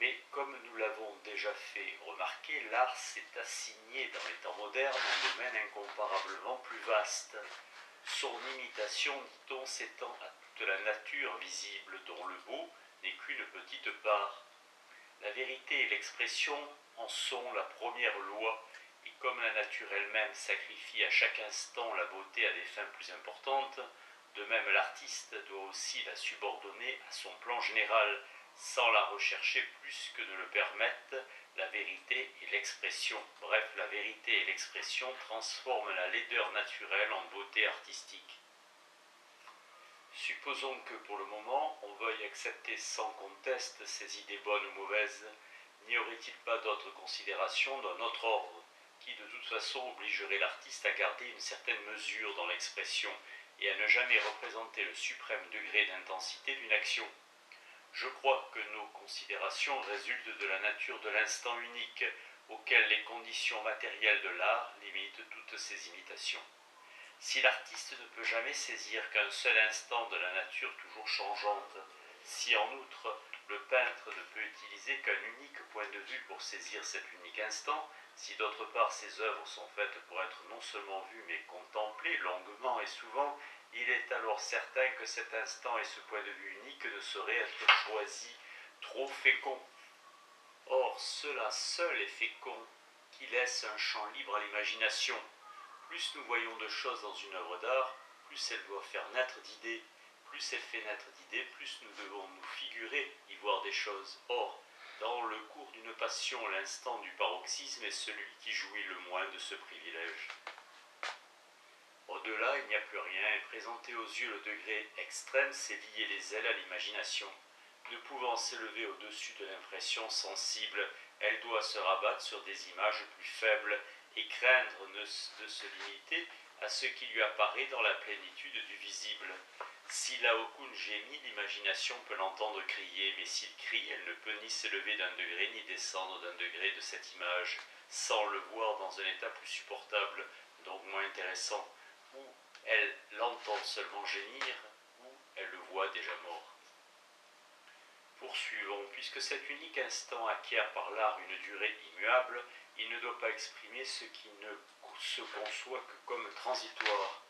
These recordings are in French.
Mais comme nous l'avons déjà fait remarquer, l'art s'est assigné dans les temps modernes un domaine incomparablement plus vaste. Son imitation, dit-on, s'étend à toute la nature visible dont le beau n'est qu'une petite part. La vérité et l'expression en sont la première loi, et comme la nature elle-même sacrifie à chaque instant la beauté à des fins plus importantes, de même l'artiste doit aussi la subordonner à son plan général, sans la rechercher plus que ne le permettent la vérité et l'expression. Bref, la vérité et l'expression transforment la laideur naturelle en beauté artistique. Supposons que pour le moment on veuille accepter sans conteste ces idées bonnes ou mauvaises. N'y aurait-il pas d'autres considérations d'un autre ordre, qui de toute façon obligerait l'artiste à garder une certaine mesure dans l'expression et à ne jamais représenter le suprême degré d'intensité d'une action? Je crois que nos considérations résultent de la nature de l'instant unique auquel les conditions matérielles de l'art limitent toutes ces imitations. Si l'artiste ne peut jamais saisir qu'un seul instant de la nature toujours changeante, si en outre le peintre ne peut utiliser qu'un unique point de vue pour saisir cet unique instant, si d'autre part ses œuvres sont faites pour être non seulement vues mais contemplées longuement et souvent, il est alors certain que cet instant et ce point de vue unique ne sauraient être choisis, trop féconds. Or, cela seul est fécond, qui laisse un champ libre à l'imagination. Plus nous voyons de choses dans une œuvre d'art, plus elle doit faire naître d'idées. Plus elle fait naître d'idées, plus nous devons nous figurer y voir des choses. Or, dans le cours d'une passion, l'instant du paroxysme est celui qui jouit le moins de ce privilège. Au-delà, il n'y a plus rien, et présenter aux yeux le degré extrême, c'est lier les ailes à l'imagination. Ne pouvant s'élever au-dessus de l'impression sensible, elle doit se rabattre sur des images plus faibles et craindre de se limiter à ce qui lui apparaît dans la plénitude du visible. Si Laocoon gémit, l'imagination peut l'entendre crier, mais s'il crie, elle ne peut ni s'élever d'un degré ni descendre d'un degré de cette image, sans le voir dans un état plus supportable, donc moins intéressant, où elle l'entend seulement gémir, où elle le voit déjà mort. Poursuivons, puisque cet unique instant acquiert par l'art une durée immuable, il ne doit pas exprimer ce qui ne se conçoit que comme transitoire.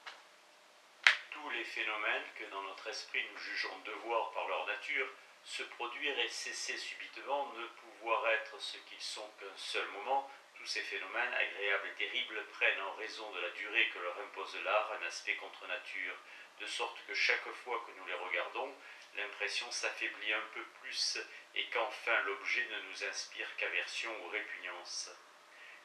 Tous les phénomènes que dans notre esprit nous jugeons devoir par leur nature se produire et cesser subitement, ne pouvoir être ce qu'ils sont qu'un seul moment, tous ces phénomènes, agréables et terribles, prennent en raison de la durée que leur impose l'art un aspect contre nature, de sorte que chaque fois que nous les regardons, l'impression s'affaiblit un peu plus et qu'enfin l'objet ne nous inspire qu'aversion ou répugnance.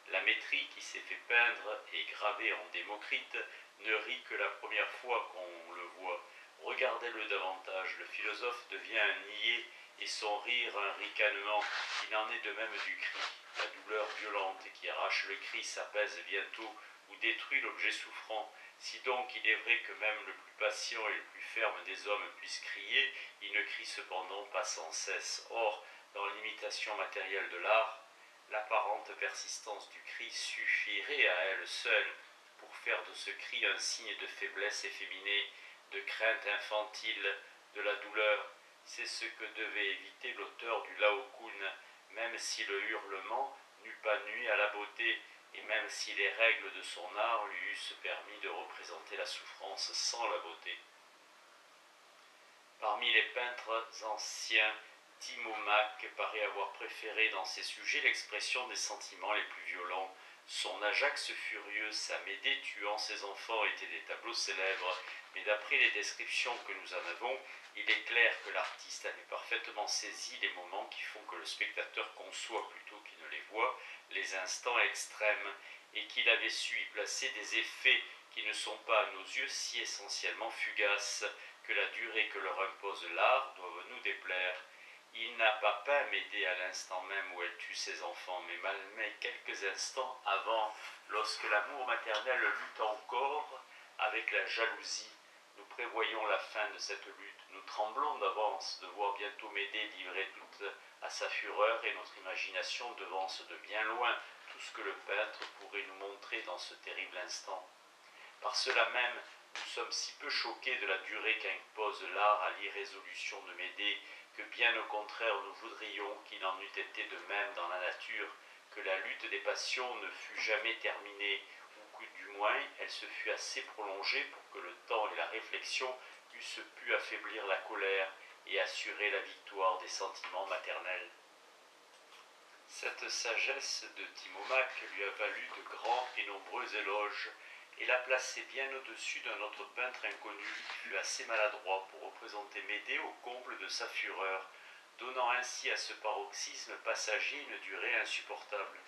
La Métrie qui s'est fait peindre et graver en Démocrite ne rit que la première fois qu'on le voit. Regardez-le davantage, le philosophe devient un niais et son rire un ricanement. Il en est de même du cri. La douleur violente qui arrache le cri s'apaise bientôt ou détruit l'objet souffrant. Si donc il est vrai que même le plus patient et le plus ferme des hommes puisse crier, il ne crie cependant pas sans cesse. Or, dans l'imitation matérielle de l'art, l'apparente persistance du cri suffirait à elle seule pour faire de ce cri un signe de faiblesse efféminée, de crainte infantile, de la douleur. C'est ce que devait éviter l'auteur du Laocoon, même si le hurlement n'eût pas nui à la beauté, et même si les règles de son art lui eussent permis de représenter la souffrance sans la beauté. Parmi les peintres anciens, Timaomaque paraît avoir préféré dans ses sujets l'expression des sentiments les plus violents. Son Ajax furieux, sa Médée tuant ses enfants étaient des tableaux célèbres, mais d'après les descriptions que nous en avons, il est clair que l'artiste avait parfaitement saisi les moments qui font que le spectateur conçoit plutôt qu'il ne les voit, les instants extrêmes, et qu'il avait su y placer des effets qui ne sont pas à nos yeux si essentiellement fugaces, que la durée que leur impose l'art doive nous déplaire. Il n'a pas peint Médée à l'instant même où elle tue ses enfants, mais quelques instants avant, lorsque l'amour maternel lutte encore avec la jalousie. Nous prévoyons la fin de cette lutte, nous tremblons d'avance de voir bientôt Médée livrée toute à sa fureur, et notre imagination devance de bien loin tout ce que le peintre pourrait nous montrer dans ce terrible instant. Par cela même, nous sommes si peu choqués de la durée qu'impose l'art à l'irrésolution de Médée, que bien au contraire nous voudrions qu'il en eût été de même dans la nature, que la lutte des passions ne fût jamais terminée, ou que du moins elle se fût assez prolongée pour que le temps et la réflexion eussent pu affaiblir la colère et assurer la victoire des sentiments maternels. Cette sagesse de Timomaque lui a valu de grands et nombreux éloges, et l'a placé bien au-dessus d'un autre peintre inconnu qui fut assez maladroit pour représenter Médée au comble de sa fureur, donnant ainsi à ce paroxysme passager une durée insupportable.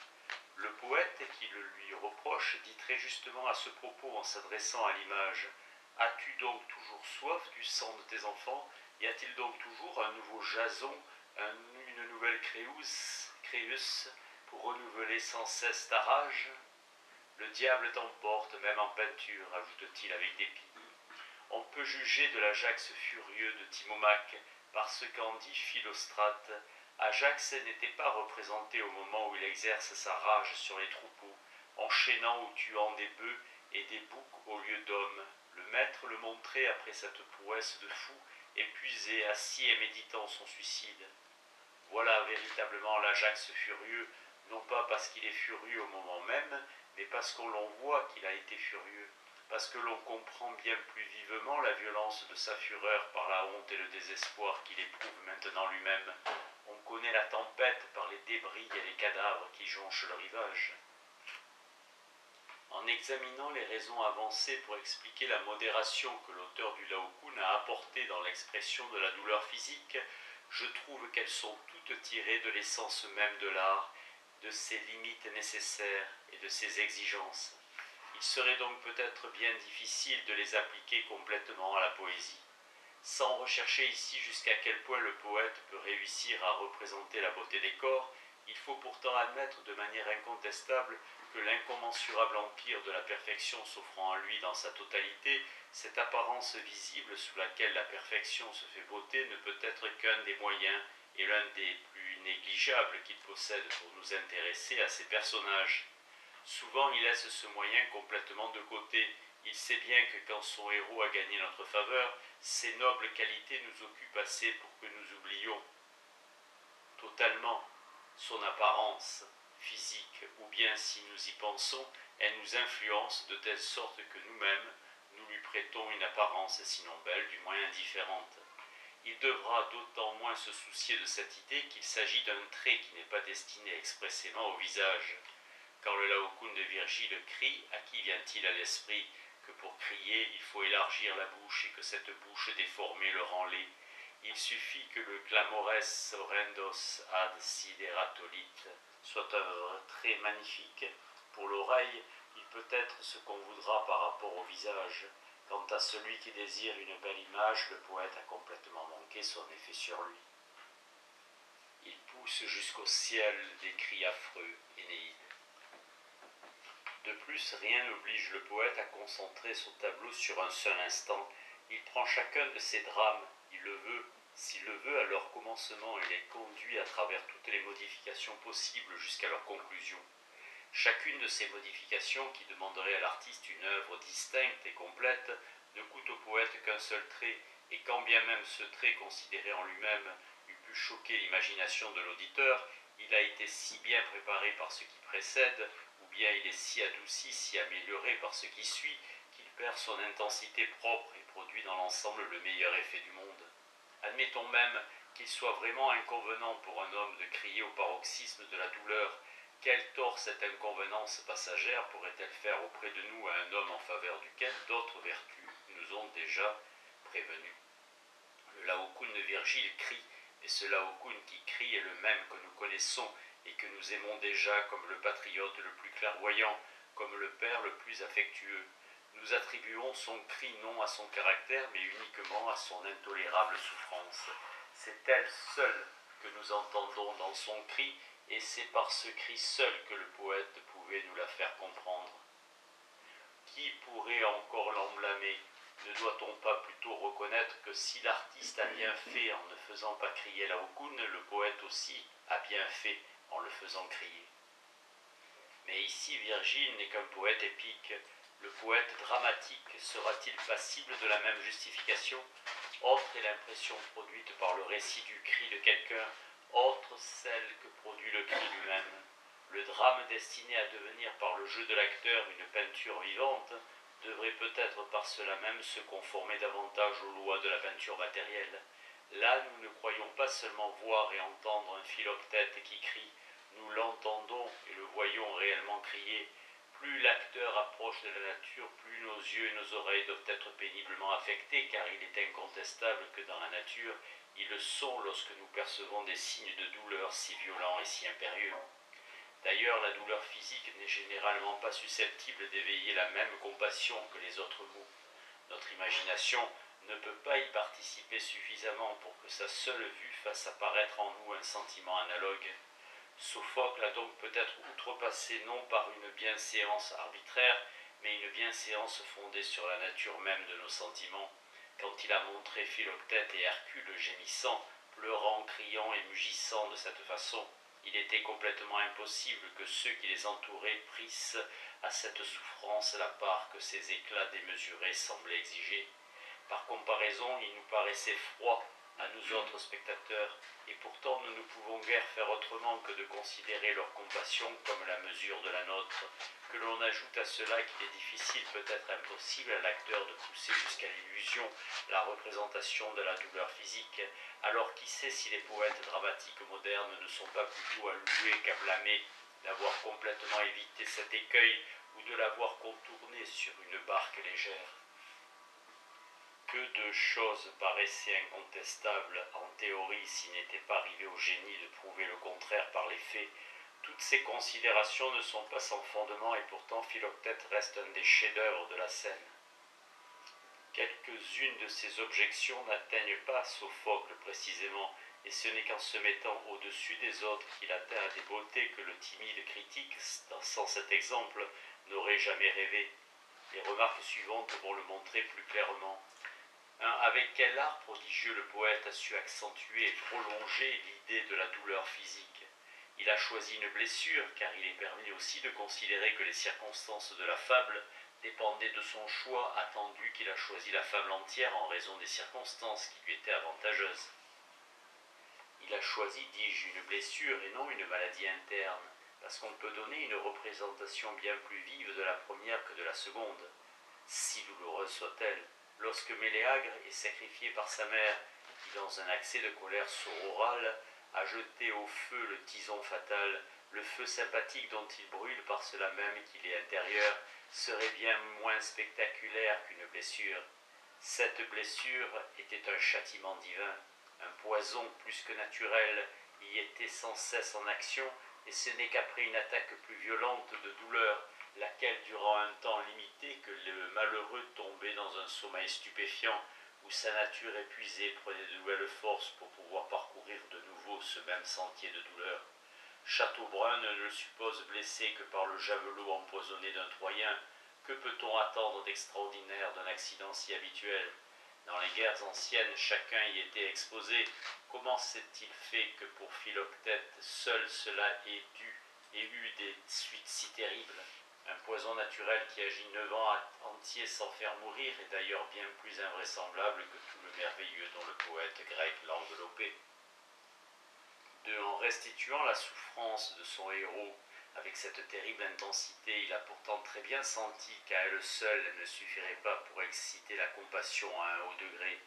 Le poète qui le lui reproche dit très justement à ce propos en s'adressant à l'image: « As-tu donc toujours soif du sang de tes enfants? Y a-t-il donc toujours un nouveau Jason, une nouvelle Créus, pour renouveler sans cesse ta rage? Le diable t'emporte même en peinture, ajoute-t-il avec dépit. On peut juger de l'Ajax furieux de Timomaque par ce qu'en dit Philostrate. Ajax n'était pas représenté au moment où il exerce sa rage sur les troupeaux, enchaînant ou tuant des bœufs et des boucs au lieu d'hommes. Le maître le montrait après cette prouesse de fou, épuisé, assis et méditant son suicide. Voilà véritablement l'Ajax furieux, non pas parce qu'il est furieux au moment même, mais parce qu'on l'on voit qu'il a été furieux, parce que l'on comprend bien plus vivement la violence de sa fureur par la honte et le désespoir qu'il éprouve maintenant lui-même. On connaît la tempête par les débris et les cadavres qui jonchent le rivage. En examinant les raisons avancées pour expliquer la modération que l'auteur du Laocoon a apportée dans l'expression de la douleur physique, je trouve qu'elles sont toutes tirées de l'essence même de l'art, de ses limites nécessaires et de ses exigences. Il serait donc peut-être bien difficile de les appliquer complètement à la poésie. Sans rechercher ici jusqu'à quel point le poète peut réussir à représenter la beauté des corps, il faut pourtant admettre de manière incontestable que l'incommensurable empire de la perfection s'offrant à lui dans sa totalité, cette apparence visible sous laquelle la perfection se fait beauté ne peut être qu'un des moyens et l'un des plus négligeables qu'il possède pour nous intéresser à ces personnages. Souvent il laisse ce moyen complètement de côté. Il sait bien que quand son héros a gagné notre faveur, ces nobles qualités nous occupent assez pour que nous oublions totalement son apparence physique, ou bien si nous y pensons, elle nous influence de telle sorte que nous-mêmes, nous lui prêtons une apparence sinon belle, du moins indifférente. Il devra d'autant moins se soucier de cette idée qu'il s'agit d'un trait qui n'est pas destiné expressément au visage. Quand le Laocoon de Virgile crie, à qui vient-il à l'esprit que pour crier, il faut élargir la bouche et que cette bouche déformée le rend laid? Il suffit que le clamores horrendos ad sideratolit soit un trait magnifique. Pour l'oreille, il peut être ce qu'on voudra par rapport au visage. Quant à celui qui désire une belle image, le poète a complètement manqué son effet sur lui. Il pousse jusqu'au ciel des cris affreux, Énéide. De plus, rien n'oblige le poète à concentrer son tableau sur un seul instant. Il prend chacun de ces drames, il le veut. S'il le veut, à leur commencement, il les conduit à travers toutes les modifications possibles jusqu'à leur conclusion. Chacune de ces modifications, qui demanderait à l'artiste une œuvre distincte et complète, ne coûte au poète qu'un seul trait, et quand bien même ce trait considéré en lui-même eût pu choquer l'imagination de l'auditeur, il a été si bien préparé par ce qui précède, ou bien il est si adouci, si amélioré par ce qui suit, qu'il perd son intensité propre et produit dans l'ensemble le meilleur effet du monde. Admettons même qu'il soit vraiment inconvenant pour un homme de crier au paroxysme de la douleur. Quel tort cette inconvenance passagère pourrait-elle faire auprès de nous à un homme en faveur duquel d'autres vertus nous ont déjà prévenus? Le Laocoon de Virgile crie, et ce Laocoon qui crie est le même que nous connaissons et que nous aimons déjà comme le patriote le plus clairvoyant, comme le père le plus affectueux. Nous attribuons son cri non à son caractère, mais uniquement à son intolérable souffrance. C'est elle seule que nous entendons dans son cri, et c'est par ce cri seul que le poète pouvait nous la faire comprendre. Qui pourrait encore l'en blâmer? Ne doit-on pas plutôt reconnaître que si l'artiste a bien fait en ne faisant pas crier Laocoon, le poète aussi a bien fait en le faisant crier? Mais ici Virgile n'est qu'un poète épique. Le poète dramatique sera-t-il passible de la même justification? Autre est l'impression produite par le récit du cri de quelqu'un, autre celle que produit le cri lui-même. Le drame destiné à devenir par le jeu de l'acteur une peinture vivante devrait peut-être par cela même se conformer davantage aux lois de la peinture matérielle. Là, nous ne croyons pas seulement voir et entendre un philoctète qui crie, nous l'entendons et le voyons réellement crier. Plus l'acteur approche de la nature, plus nos yeux et nos oreilles doivent être péniblement affectés, car il est incontestable que dans la nature, ils le sont lorsque nous percevons des signes de douleur si violents et si impérieux. D'ailleurs, la douleur physique n'est généralement pas susceptible d'éveiller la même compassion que les autres maux. Notre imagination ne peut pas y participer suffisamment pour que sa seule vue fasse apparaître en nous un sentiment analogue. Sophocle a donc peut-être outrepassé non par une bienséance arbitraire, mais une bienséance fondée sur la nature même de nos sentiments, quand il a montré Philoctète et Hercule gémissant, pleurant, criant et mugissant de cette façon. Il était complètement impossible que ceux qui les entouraient prissent à cette souffrance la part que ces éclats démesurés semblaient exiger. Par comparaison, il nous paraissait froid à nous autres spectateurs, et pourtant nous ne pouvons guère faire autrement que de considérer leur compassion comme la mesure de la nôtre, que l'on ajoute à cela qu'il est difficile, peut-être impossible à l'acteur de pousser jusqu'à l'illusion la représentation de la douleur physique, alors qui sait si les poètes dramatiques modernes ne sont pas plutôt à louer qu'à blâmer d'avoir complètement évité cet écueil ou de l'avoir contourné sur une barque légère. Que de choses paraissaient incontestables en théorie s'il n'était pas arrivé au génie de prouver le contraire par les faits. Toutes ces considérations ne sont pas sans fondement et pourtant Philoctète reste un des chefs-d'œuvre de la scène. Quelques-unes de ces objections n'atteignent pas Sophocle précisément, et ce n'est qu'en se mettant au-dessus des autres qu'il atteint à des beautés que le timide critique, sans cet exemple, n'aurait jamais rêvé. Les remarques suivantes vont le montrer plus clairement. Avec quel art prodigieux le poète a su accentuer et prolonger l'idée de la douleur physique. Il a choisi une blessure, car il est permis aussi de considérer que les circonstances de la fable dépendaient de son choix, attendu qu'il a choisi la fable entière en raison des circonstances qui lui étaient avantageuses. Il a choisi, dis-je, une blessure et non une maladie interne, parce qu'on peut donner une représentation bien plus vive de la première que de la seconde, si douloureuse soit-elle. Lorsque Méléagre est sacrifié par sa mère, qui dans un accès de colère sororale a jeté au feu le tison fatal, le feu sympathique dont il brûle par cela même qu'il est intérieur, serait bien moins spectaculaire qu'une blessure. Cette blessure était un châtiment divin, un poison plus que naturel, y était sans cesse en action, et ce n'est qu'après une attaque plus violente de douleur, laquelle durant un temps limité que le malheureux tombait dans un sommeil stupéfiant, où sa nature épuisée prenait de nouvelles forces pour pouvoir parcourir de nouveau ce même sentier de douleur. Chateaubrun ne le suppose blessé que par le javelot empoisonné d'un Troyen. Que peut-on attendre d'extraordinaire d'un accident si habituel? Dans les guerres anciennes, chacun y était exposé. Comment s'est-il fait que pour Philoctète, seul cela ait eu des suites si terribles? Un poison naturel qui agit 9 ans entiers sans faire mourir est d'ailleurs bien plus invraisemblable que tout le merveilleux dont le poète grec l'a enveloppé. En restituant la souffrance de son héros avec cette terrible intensité, il a pourtant très bien senti qu'à elle seule elle ne suffirait pas pour exciter la compassion à un haut degré.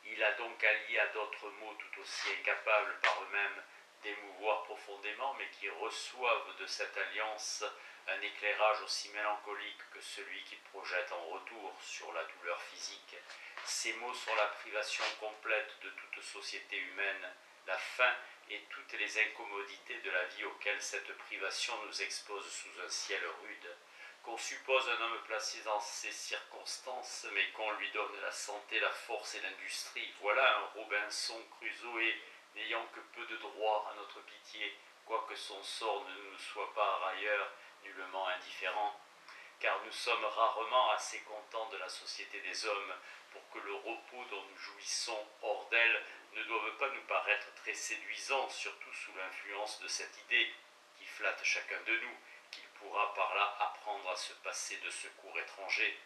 Il a donc allié à d'autres maux tout aussi incapables par eux-mêmes d'émouvoir profondément, mais qui reçoivent de cette alliance un éclairage aussi mélancolique que celui qu'il projette en retour sur la douleur physique. Ces mots sont la privation complète de toute société humaine, la faim et toutes les incommodités de la vie auxquelles cette privation nous expose sous un ciel rude. Qu'on suppose un homme placé dans ces circonstances, mais qu'on lui donne la santé, la force et l'industrie. Voilà un Robinson Crusoe n'ayant que peu de droit à notre pitié, quoique son sort ne nous soit par ailleurs nullement indifférent, car nous sommes rarement assez contents de la société des hommes pour que le repos dont nous jouissons hors d'elle ne doive pas nous paraître très séduisant, surtout sous l'influence de cette idée qui flatte chacun de nous, qu'il pourra par là apprendre à se passer de secours étrangers.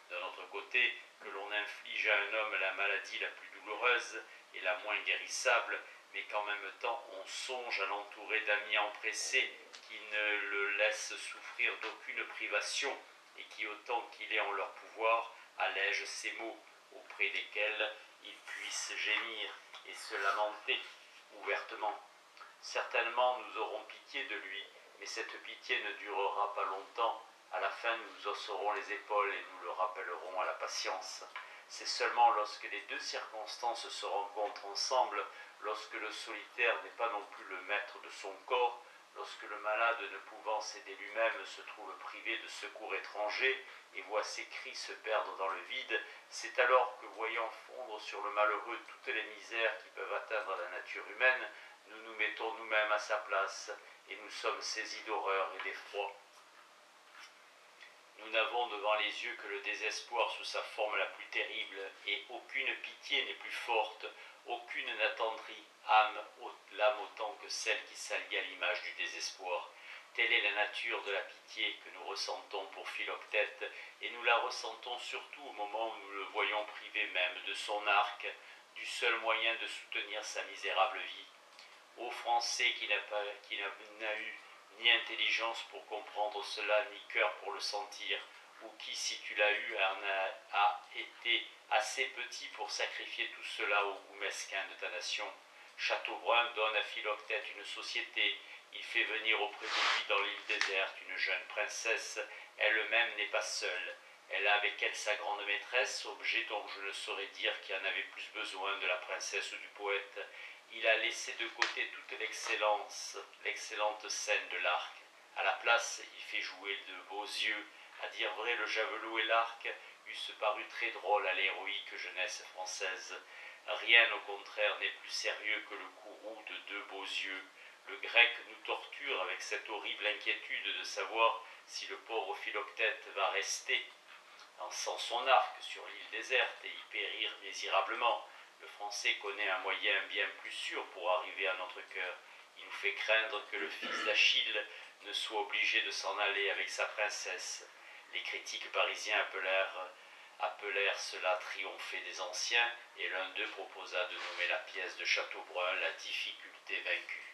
D'un autre côté, que l'on inflige à un homme la maladie la plus douloureuse et la moins guérissable, mais qu'en même temps on songe à l'entourer d'amis empressés qui ne le laissent souffrir d'aucune privation et qui, autant qu'il est en leur pouvoir, allègent ses maux, auprès desquels il puisse gémir et se lamenter ouvertement. Certainement nous aurons pitié de lui, mais cette pitié ne durera pas longtemps. À la fin, nous hausserons les épaules et nous le rappellerons à la patience. C'est seulement lorsque les deux circonstances se rencontrent ensemble, lorsque le solitaire n'est pas non plus le maître de son corps, lorsque le malade, ne pouvant s'aider lui-même, se trouve privé de secours étrangers et voit ses cris se perdre dans le vide, c'est alors que, voyant fondre sur le malheureux toutes les misères qui peuvent atteindre la nature humaine, nous nous mettons nous-mêmes à sa place et nous sommes saisis d'horreur et d'effroi. Nous n'avons devant les yeux que le désespoir sous sa forme la plus terrible, et aucune pitié n'est plus forte, aucune n'attendrit l'âme autant que celle qui s'allie à l'image du désespoir. Telle est la nature de la pitié que nous ressentons pour Philoctète, et nous la ressentons surtout au moment où nous le voyons privé même de son arc, du seul moyen de soutenir sa misérable vie. Ô Français qui n'a eu ni intelligence pour comprendre cela, ni cœur pour le sentir, ou qui, si tu l'as eu, a été assez petit pour sacrifier tout cela au goût mesquin de ta nation. Chateaubrun donne à Philoctète une société, il fait venir auprès de lui dans l'île déserte une jeune princesse, elle-même n'est pas seule. Elle a avec elle sa grande maîtresse, objet dont je ne saurais dire qui en avait plus besoin de la princesse ou du poète. Il a laissé de côté toute l'excellente scène de l'arc. À la place, il fait jouer de beaux yeux. À dire vrai, le javelot et l'arc eussent paru très drôles à l'héroïque jeunesse française. Rien, au contraire, n'est plus sérieux que le courroux de deux beaux yeux. Le grec nous torture avec cette horrible inquiétude de savoir si le pauvre Philoctète va rester sans son arc sur l'île déserte et y périr misérablement. Le Français connaît un moyen bien plus sûr pour arriver à notre cœur. Il nous fait craindre que le fils d'Achille ne soit obligé de s'en aller avec sa princesse. Les critiques parisiens appelèrent cela triompher des anciens, et l'un d'eux proposa de nommer la pièce de Chateaubrun La difficulté vaincue.